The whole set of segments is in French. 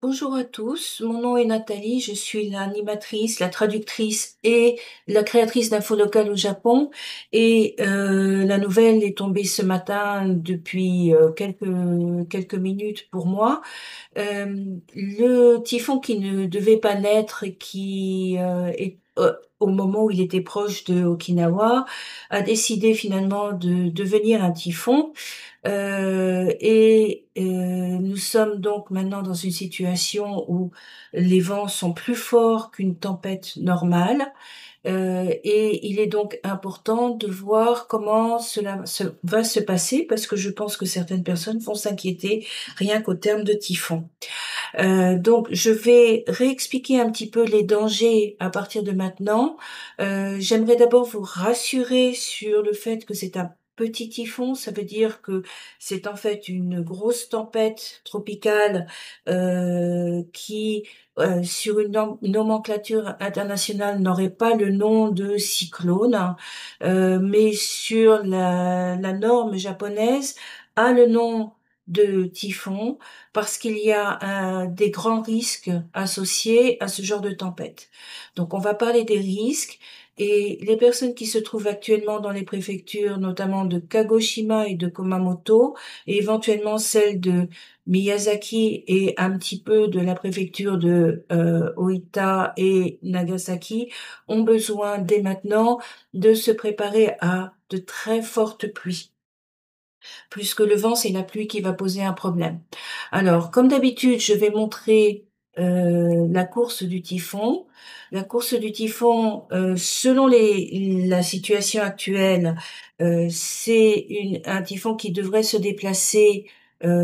Bonjour à tous, mon nom est Nathalie, je suis l'animatrice, la traductrice et la créatrice d'infos locales au Japon. Et la nouvelle est tombée ce matin depuis quelques minutes pour moi. Le typhon qui ne devait pas naître et qui est au moment où il était proche de Okinawa a décidé finalement de devenir un typhon. Nous sommes donc maintenant dans une situation où les vents sont plus forts qu'une tempête normale. Et il est donc important de voir comment va se passer, parce que je pense que certaines personnes vont s'inquiéter rien qu'au terme de typhon. Donc je vais réexpliquer un petit peu les dangers à partir de maintenant. J'aimerais d'abord vous rassurer sur le fait que c'est un petit typhon. Ça veut dire que c'est en fait une grosse tempête tropicale qui, sur une nomenclature internationale, n'aurait pas le nom de cyclone, hein, mais sur la norme japonaise a le nom de typhon, parce qu'il y a des grands risques associés à ce genre de tempête. Donc on va parler des risques, et les personnes qui se trouvent actuellement dans les préfectures, notamment de Kagoshima et de Kumamoto, et éventuellement celles de Miyazaki et un petit peu de la préfecture de Oita et Nagasaki, ont besoin dès maintenant de se préparer à de très fortes pluies. Plus que le vent, c'est la pluie qui va poser un problème. Alors, comme d'habitude, je vais montrer la course du typhon. La course du typhon, selon la situation actuelle, c'est un typhon qui devrait se déplacer,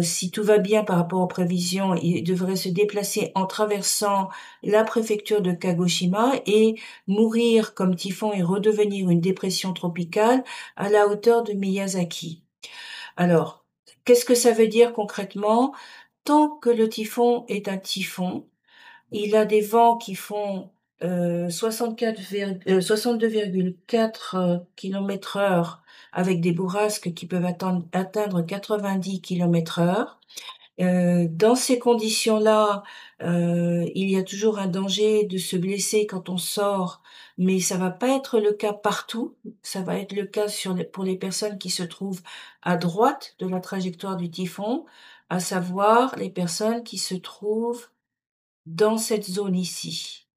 si tout va bien par rapport aux prévisions, il devrait se déplacer en traversant la préfecture de Kagoshima et mourir comme typhon et redevenir une dépression tropicale à la hauteur de Miyazaki. Alors, qu'est-ce que ça veut dire concrètement? Tant que le typhon est un typhon, il a des vents qui font 62,4 km/h, avec des bourrasques qui peuvent atteindre 90 km/h. Dans ces conditions-là, il y a toujours un danger de se blesser quand on sort, mais ça va pas être le cas partout. Ça va être le cas pour les personnes qui se trouvent à droite de la trajectoire du typhon, à savoir les personnes qui se trouvent dans cette zone ici.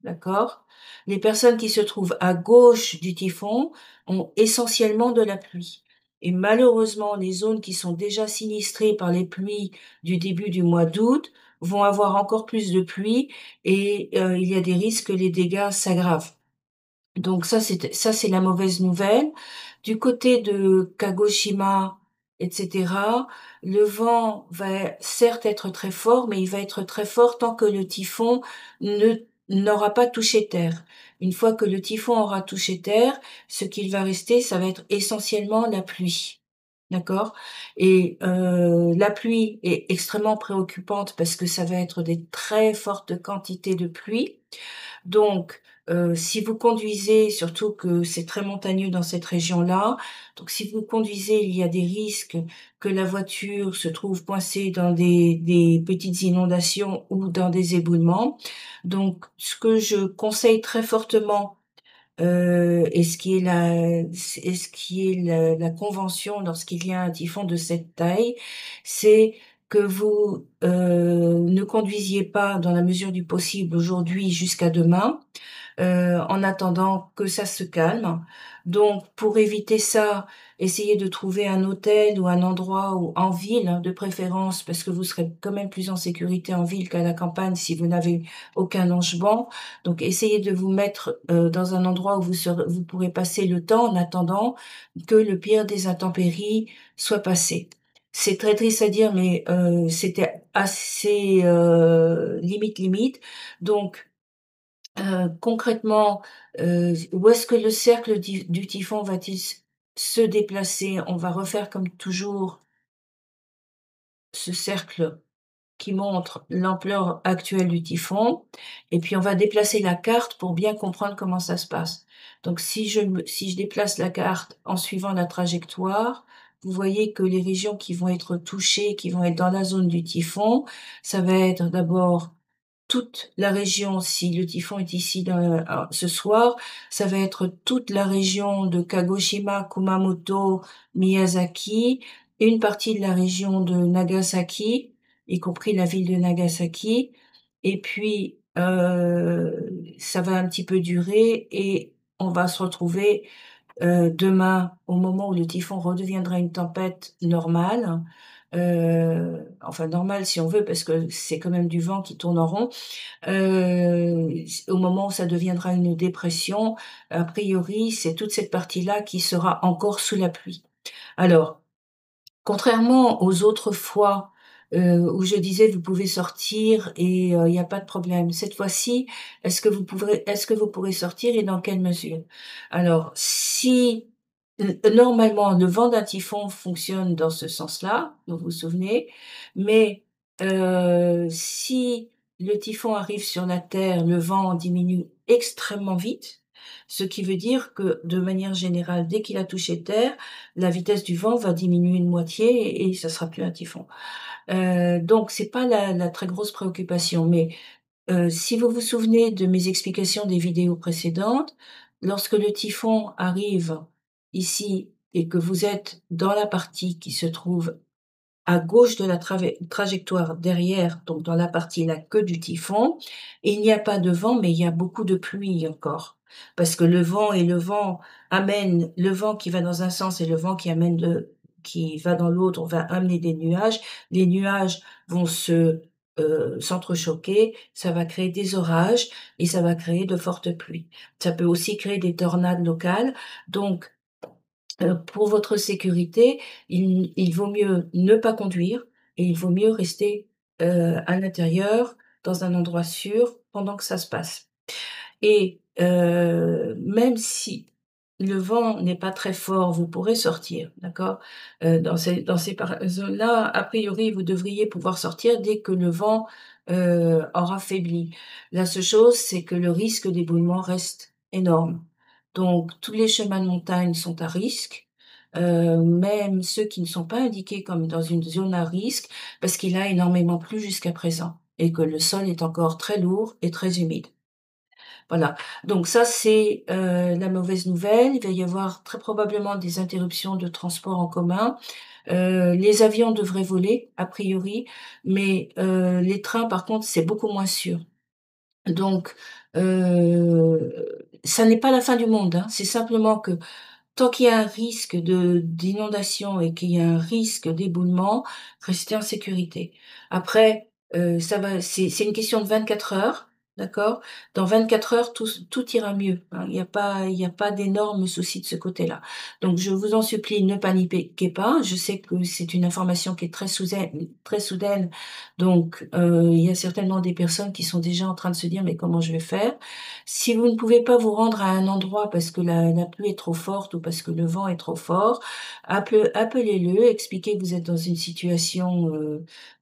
D'accord? Les personnes qui se trouvent à gauche du typhon ont essentiellement de la pluie. Et malheureusement, les zones qui sont déjà sinistrées par les pluies du début du mois d'août vont avoir encore plus de pluie, et il y a des risques que les dégâts s'aggravent. Donc ça c'est la mauvaise nouvelle. Du côté de Kagoshima, etc., le vent va certes être très fort, mais il va être très fort tant que le typhon ne n'aura pas touché terre. Une fois que le typhon aura touché terre, ce qu'il va rester, ça va être essentiellement la pluie. D'accord? Et la pluie est extrêmement préoccupante parce que ça va être des très fortes quantités de pluie. Donc, si vous conduisez, surtout que c'est très montagneux dans cette région-là, donc si vous conduisez, il y a des risques que la voiture se trouve coincée dans des petites inondations ou dans des éboulements. Donc, ce que je conseille très fortement, et ce qui est la convention lorsqu'il y a un typhon de cette taille, c'est que vous ne conduisiez pas dans la mesure du possible aujourd'hui jusqu'à demain, en attendant que ça se calme. Donc, pour éviter ça, essayez de trouver un hôtel ou un endroit en ville, hein, de préférence, parce que vous serez quand même plus en sécurité en ville qu'à la campagne si vous n'avez aucun logement. Donc, essayez de vous mettre dans un endroit où vous pourrez passer le temps en attendant que le pire des intempéries soit passé. C'est très triste à dire, mais c'était assez limite. Donc, concrètement, où est-ce que le cercle du typhon va-t-il se déplacer? On va refaire comme toujours ce cercle qui montre l'ampleur actuelle du typhon, et puis on va déplacer la carte pour bien comprendre comment ça se passe. Donc si je déplace la carte en suivant la trajectoire, vous voyez que les régions qui vont être touchées, qui vont être dans la zone du typhon, ça va être d'abord toute la région, si le typhon est ici ce soir, ça va être toute la région de Kagoshima, Kumamoto, Miyazaki, une partie de la région de Nagasaki, y compris la ville de Nagasaki, et puis ça va un petit peu durer et on va se retrouver demain, au moment où le typhon redeviendra une tempête normale, enfin normale si on veut, parce que c'est quand même du vent qui tourne en rond, au moment où ça deviendra une dépression, a priori, c'est toute cette partie-là qui sera encore sous la pluie. Alors, contrairement aux autres fois, où je disais: «Vous pouvez sortir et il y a pas de problème». Cette fois-ci, est-ce que vous pourrez sortir et dans quelle mesure? Alors si normalement, le vent d'un typhon fonctionne dans ce sens-là, vous vous souvenez, mais si le typhon arrive sur la Terre, le vent diminue extrêmement vite, ce qui veut dire que, de manière générale, dès qu'il a touché terre, la vitesse du vent va diminuer de moitié et ça sera plus un typhon. Donc c'est pas la très grosse préoccupation, mais si vous vous souvenez de mes explications des vidéos précédentes, lorsque le typhon arrive ici et que vous êtes dans la partie qui se trouve à gauche de la trajectoire derrière, donc dans la partie la queue du typhon, il n'y a pas de vent, mais il y a beaucoup de pluie encore. Parce que le vent amène le vent qui va dans un sens et le vent qui va dans l'autre, on va amener des nuages. Les nuages vont s'entrechoquer, ça va créer des orages et ça va créer de fortes pluies. Ça peut aussi créer des tornades locales. Donc pour votre sécurité, il vaut mieux ne pas conduire et il vaut mieux rester, à l'intérieur, dans un endroit sûr, pendant que ça se passe. Et même si le vent n'est pas très fort, vous pourrez sortir, d'accord? Dans ces zones-là, a priori, vous devriez pouvoir sortir dès que le vent, aura faibli. La seule chose, c'est que le risque d'éboulement reste énorme. Donc tous les chemins de montagne sont à risque, même ceux qui ne sont pas indiqués comme dans une zone à risque, parce qu'il a énormément plu jusqu'à présent et que le sol est encore très lourd et très humide. Voilà, donc ça c'est, la mauvaise nouvelle. Il va y avoir très probablement des interruptions de transport en commun. Les avions devraient voler a priori, mais les trains par contre c'est beaucoup moins sûr. Donc ça n'est pas la fin du monde, hein. C'est simplement que tant qu'il y a un risque d'inondation et qu'il y a un risque d'éboulement, restez en sécurité. Après, c'est une question de 24 heures, d'accord? Dans 24 heures, tout ira mieux, hein. Il y a pas d'énormes soucis de ce côté-là. Donc je vous en supplie, ne paniquez pas. Je sais que c'est une information qui est très soudaine, donc il y a certainement des personnes qui sont déjà en train de se dire: «Mais comment je vais faire?» Si vous ne pouvez pas vous rendre à un endroit parce que la pluie est trop forte ou parce que le vent est trop fort, appelez-le, expliquez que vous êtes dans une situation,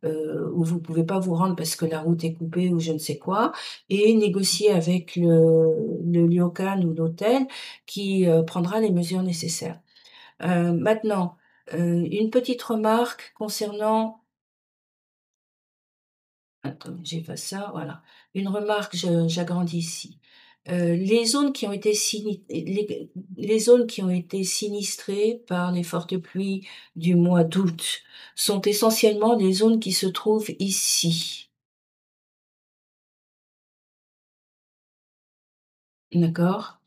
où vous pouvez pas vous rendre parce que la route est coupée ou je ne sais quoi et négociez avec le ryokan ou l'hôtel qui, prendra les mesures nécessaires. Maintenant, une petite remarque concernant. Attendez, j'efface ça, voilà. Une remarque, j'agrandis ici. Les zones qui ont été les zones qui ont été sinistrées par les fortes pluies du mois d'août sont essentiellement les zones qui se trouvent ici, d'accord?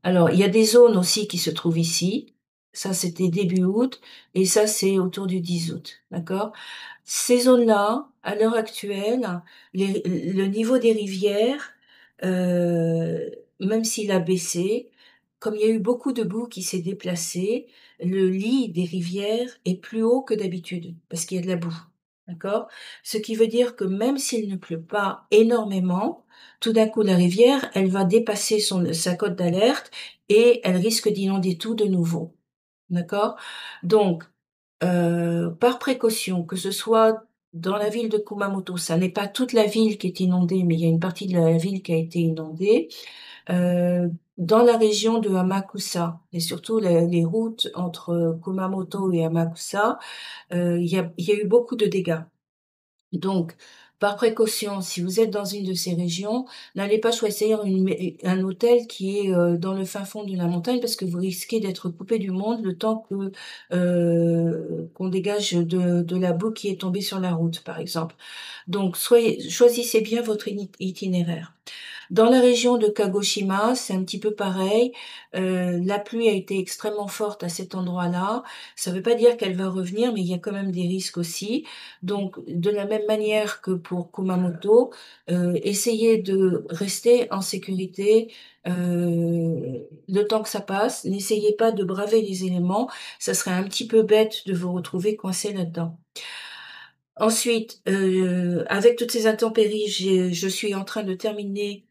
Alors, il y a des zones aussi qui se trouvent ici. Ça, c'était début août et ça, c'est autour du 10 août, d'accord? Ces zones-là, à l'heure actuelle, le niveau des rivières, même s'il a baissé, comme il y a eu beaucoup de boue qui s'est déplacée, le lit des rivières est plus haut que d'habitude, parce qu'il y a de la boue, d'accord? Ce qui veut dire que même s'il ne pleut pas énormément, tout d'un coup la rivière, elle va dépasser sa cote d'alerte et elle risque d'inonder tout de nouveau, d'accord? Donc par précaution, que ce soit dans la ville de Kumamoto, ça n'est pas toute la ville qui est inondée, mais il y a une partie de la ville qui a été inondée. dans la région de Amakusa et surtout les routes entre Kumamoto et Amakusa, il y a eu beaucoup de dégâts. Donc, par précaution, si vous êtes dans une de ces régions, n'allez pas choisir un hôtel qui est, dans le fin fond de la montagne parce que vous risquez d'être coupé du monde le temps qu'on dégage de la boue qui est tombée sur la route, par exemple. Donc choisissez bien votre itinéraire. Dans la région de Kagoshima, c'est un petit peu pareil. La pluie a été extrêmement forte à cet endroit-là. Ça ne veut pas dire qu'elle va revenir, mais il y a quand même des risques aussi. Donc, de la même manière que pour Kumamoto, essayez de rester en sécurité le temps que ça passe. N'essayez pas de braver les éléments. Ça serait un petit peu bête de vous retrouver coincé là-dedans. Ensuite, avec toutes ces intempéries, je suis en train de terminer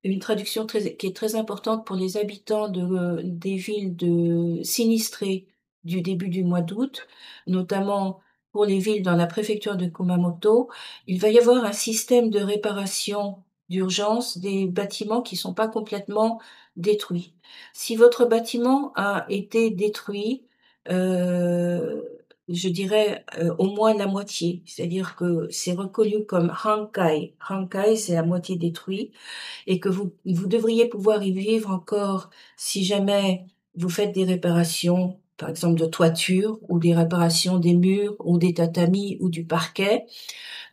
une traduction qui est très importante pour les habitants des villes sinistrées du début du mois d'août, notamment pour les villes dans la préfecture de Kumamoto. Il va y avoir un système de réparation d'urgence des bâtiments qui sont pas complètement détruits. Si votre bâtiment a été détruit, heu, je dirais, au moins la moitié, c'est-à-dire que c'est reconnu comme Hankai. Hankai, c'est à moitié détruit et que vous devriez pouvoir y vivre encore si jamais vous faites des réparations, par exemple de toiture ou des réparations des murs ou des tatamis ou du parquet.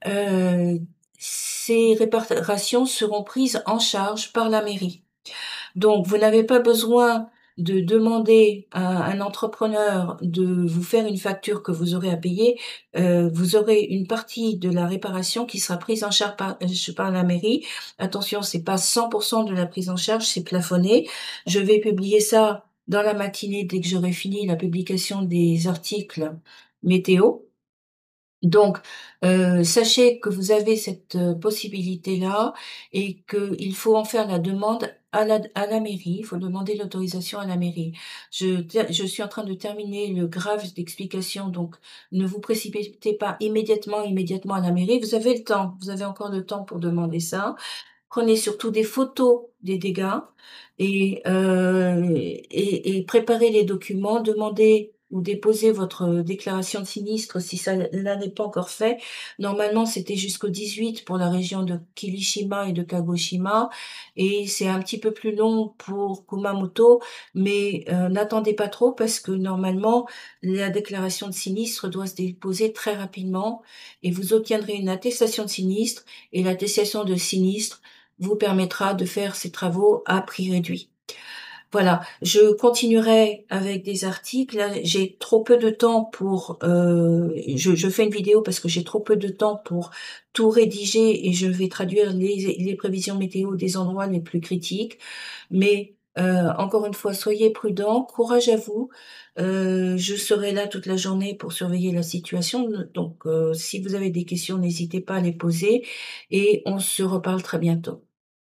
Heu, Ces réparations seront prises en charge par la mairie. Donc vous n'avez pas besoin de demander à un entrepreneur de vous faire une facture que vous aurez à payer. Vous aurez une partie de la réparation qui sera prise en charge par la mairie. Attention, c'est pas 100 de la prise en charge, c'est plafonné. Je vais publier ça dans la matinée dès que j'aurai fini la publication des articles météo. Donc, sachez que vous avez cette, possibilité-là et qu'il faut en faire la demande à la mairie. Il faut demander l'autorisation à la mairie. Je suis en train de terminer le graphe d'explication, donc ne vous précipitez pas immédiatement à la mairie. Vous avez le temps, vous avez encore le temps pour demander ça. Prenez surtout des photos des dégâts et préparez les documents. Demandez ou déposez votre déclaration de sinistre si ça là n'est pas encore fait. Normalement, c'était jusqu'au 18 pour la région de Kirishima et de Kagoshima et c'est un petit peu plus long pour Kumamoto, mais n'attendez pas trop parce que normalement, la déclaration de sinistre doit se déposer très rapidement et vous obtiendrez une attestation de sinistre et l'attestation de sinistre vous permettra de faire ces travaux à prix réduit. Voilà, je continuerai avec des articles. Là, j'ai trop peu de temps pour, je fais une vidéo parce que j'ai trop peu de temps pour tout rédiger et je vais traduire les prévisions météo des endroits les plus critiques. Mais, encore une fois, soyez prudents, courage à vous. Je serai là toute la journée pour surveiller la situation. Donc, si vous avez des questions, n'hésitez pas à les poser et on se reparle très bientôt.